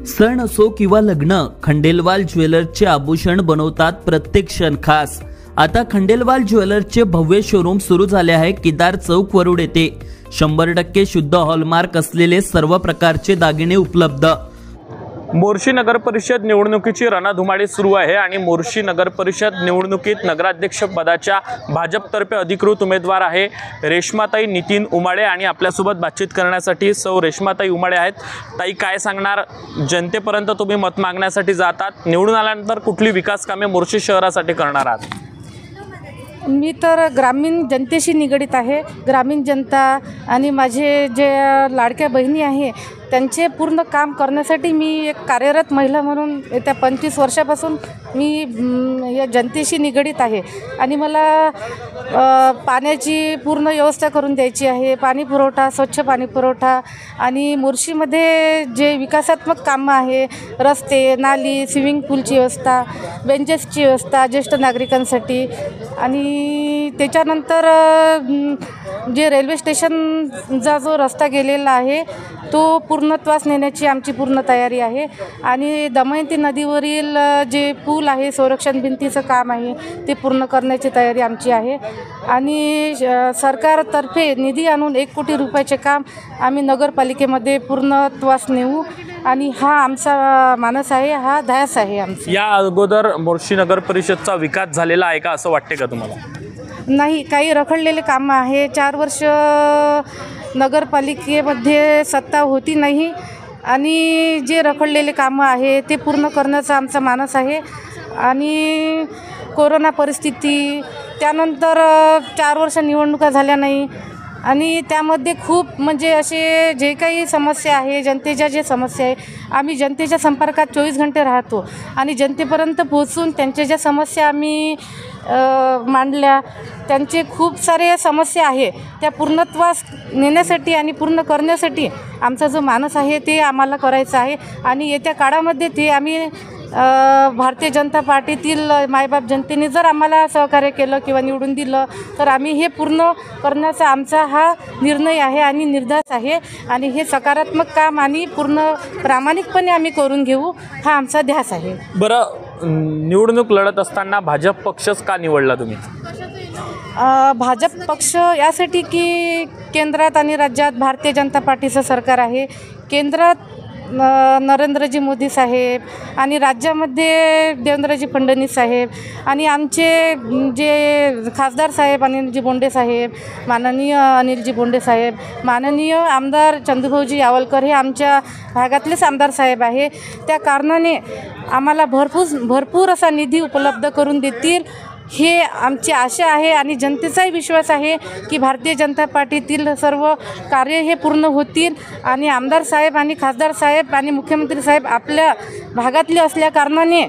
सण असो किंवा लग्न, खंडेलवाल ज्वेलर्सचे आभूषण बनवतात प्रत्येक क्षण खास। आता खंडेलवाल ज्वेलर्सचे भव्य शोरूम सुरू झाले आहे केदार चौक वरुड येथे। 100% शुद्ध हॉलमार्क असलेले सर्व प्रकारचे दागिने उपलब्ध। मोर्शी नगर परिषद निवडणुकीची रणधुमाळी सुरू आहे आणि मोर्शी नगर परिषद निवडणुकीत नगराध्यक्ष पदाच्या भाजपतर्फे अधिकृत उमेदवार आहे रेश्माताई नितीन उमाळे आणि आपल्यासोबत बातचीत करण्यासाठी सौ रेश्माताई उमाळे आहेत। ताई, काय सांगणार, जनतेपर्यंत तुम्ही मत मागण्यासाठी जातात, निवडून आल्यानंतर कुठली विकास कामे मोर्शी शहरासाठी करणार आहात? मी तर ग्रामीण जनतेशी निगडित आहे। ग्रामीण जनता आणि माझे जे लाडक्या बहिणी आहे त्यांचे पूर्ण काम करण्यासाठी मी एक कार्यरत महिला म्हणून येत्या 25 वर्षापासून मी या जनतेशी निगडित आहे आणि मला पाण्याची पूर्ण व्यवस्था करून द्यायची आहे। पाणी पुरवठा, स्वच्छ पाणी पुरवठा आणि मोर्शीमध्ये जे विकासात्मक कामं आहे, रस्ते, नाली, स्विमिंग पूलची व्यवस्था, बेंचेसची व्यवस्था ज्येष्ठ नागरिकांसाठी आणि त्याच्यानंतर जे रेल्वे स्टेशनचा जो रस्ता गेलेला आहे तो पूर्णत्वास नेण्याची आमची पूर्ण तयारी आहे आणि दमयंती नदीवरील जे पूल आहे, संरक्षण भिंतीचं काम आहे ते पूर्ण करण्याची तयारी आमची आहे आणि सरकारतर्फे निधी आणून 1 कोटी रुपयाचे काम आम्ही नगरपालिकेमध्ये पूर्णत्वास नेऊ आणि हा आमचा मानस आहे, हा ध्यास आहे आमचा। या अगोदर मोर्शी नगर परिषदचा विकास झालेला आहे का असं वाटते का तुम्हाला? नाही, काही रखडलेले कामं आहे। 4 वर्ष नगरपालिकेमध्ये सत्ता होती नाही आणि जे रखडलेले कामं आहे ते पूर्ण करण्याचा आमचा मानस आहे आणि कोरोना परिस्थिती, त्यानंतर 4 वर्ष निवडणुका झाल्या नाही आणि त्यामध्ये खूप म्हणजे असे जे काही समस्या आहे, जनतेच्या जे समस्या आहे, आम्ही जनतेच्या संपर्कात 24 घंटे राहतो आणि जनतेपर्यंत पोहोचून त्यांच्या ज्या समस्या आम्ही मांडल्या, त्यांचे खूप सारे समस्या आहे त्या पूर्णत्वास नेण्यासाठी आणि पूर्ण करण्यासाठी आमचा जो मानस आहे ते आम्हाला करायचं आहे आणि येत्या काळामध्ये ते आम्ही भारतीय जनता पार्टीतील मायबाप जनतेने जर आम्हाला सहकार्य केलं किंवा निवडून दिलं तर आम्ही हे पूर्ण करण्याचा आमचा हा निर्णय आहे आणि निर्धार आहे आणि हे सकारात्मक काम आणि पूर्ण प्रामाणिकपणे आम्ही करून घेऊ, हा आमचा ध्यास आहे। बरं, निवडणूक लढत असताना भाजप पक्षच का निवडला तुम्ही? भाजप पक्ष यासाठी की केंद्रात आणि राज्यात भारतीय जनता पार्टीचं सरकार आहे। केंद्रात नरेंद्रजी मोदी साहेब आणि राज्यामध्ये देवेंद्रजी फडणवीस साहेब आणि आमचे जे खासदार साहेब अनिलजी बोंडे साहेब, माननीय अनिलजी बोंडे साहेब, माननीय आमदार चंदूभाऊजी यावलकर हे आमच्या भागातलेच आमदार साहेब आहे। त्या कारणाने आम्हाला भरपूर असा निधी उपलब्ध करून देतील हे आमची आशा आहे आणि जनतेचाही विश्वास आहे की भारतीय जनता पार्टीतील सर्व कार्य हे पूर्ण होतील आणि आमदार साहेब आणि खासदार साहेब आणि मुख्यमंत्री साहेब आपल्या भागातले असल्या कारणाने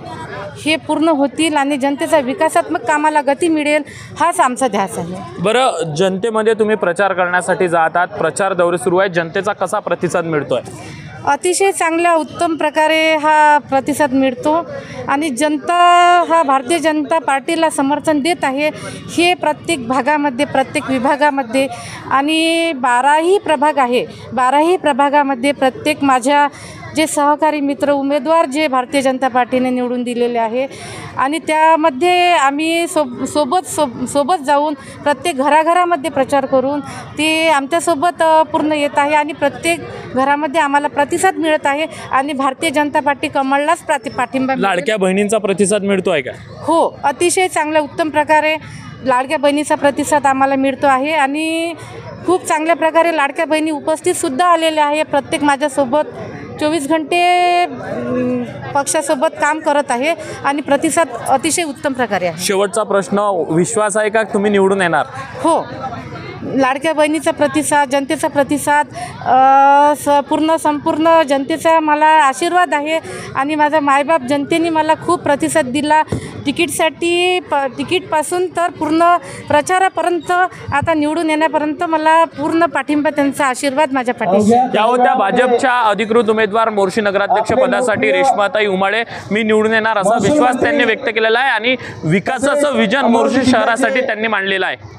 हे पूर्ण होतील आणि जनतेचा विकासात्मक कामाला गती मिळेल, हाच आमचा ध्यास आहे। बरं, जनतेमध्ये तुम्ही प्रचार करण्यासाठी जातात, प्रचार दौरे सुरू आहेत, जनतेचा कसा प्रतिसाद मिळतोय? अतिशय चांगल्या उत्तम प्रकारे हा प्रतिसाद मिळतो आणि जनता हा भारतीय जनता पार्टीला समर्थन देत आहे। हे प्रत्येक भागामध्ये, प्रत्येक विभागामध्ये आणि 12ही प्रभाग आहे, 12ही प्रभागामध्ये प्रत्येक माझ्या जे सहकारी मित्र उमेदवार जे भारतीय जनता पार्टीने निवडून दिलेले आहे आणि त्यामध्ये आम्ही सोबत जाऊन प्रत्येक घराघरामध्ये प्रचार करून ते आमच्यासोबत पूर्ण येत आहे आणि प्रत्येक घरामध्ये आम्हाला प्रतिसाद मिळत आहे आणि भारतीय जनता पार्टी कमळलाच पाठिंबा। लाडक्या बहिणींचा प्रतिसाद मिळतो आहे का? हो, अतिशय चांगल्या उत्तम प्रकारे लाडक्या बहिणीचा प्रतिसाद आम्हाला मिळतो आहे आणि खूप चांगल्या प्रकारे लाडक्या बहिणी उपस्थितसुद्धा आलेल्या आहे। प्रत्येक माझ्यासोबत 24 घंटे पक्षासोबत काम करत आहे आणि प्रतिसाद अतिशय उत्तम प्रकारे आहे। शेवटचा प्रश्न, विश्वास आहे का तुम्ही निवडून येणार? हो, लाडक्या बहिणीचा प्रतिसाद, जनतेचा प्रतिसाद, संपूर्ण जनतेचा मला आशीर्वाद आहे आणि माझा मायबाप जनतेने मला खूप प्रतिसाद दिला। तिकीटपासून तर पूर्ण प्रचारापर्यंत, आता निवडून येण्यापर्यंत मला पूर्ण पाठिंबा, त्यांचा आशीर्वाद माझ्या पाठीशी। त्या होत्या भाजपच्या अधिकृत उमेदवार मोर्शी नगराध्यक्ष पदासाठी रेश्माताई उमाळे। मी निवडून येणार असा विश्वास त्यांनी व्यक्त केलेला आहे आणि विकासाचं विजन मोर्शी शहरासाठी त्यांनी मांडलेलं आहे।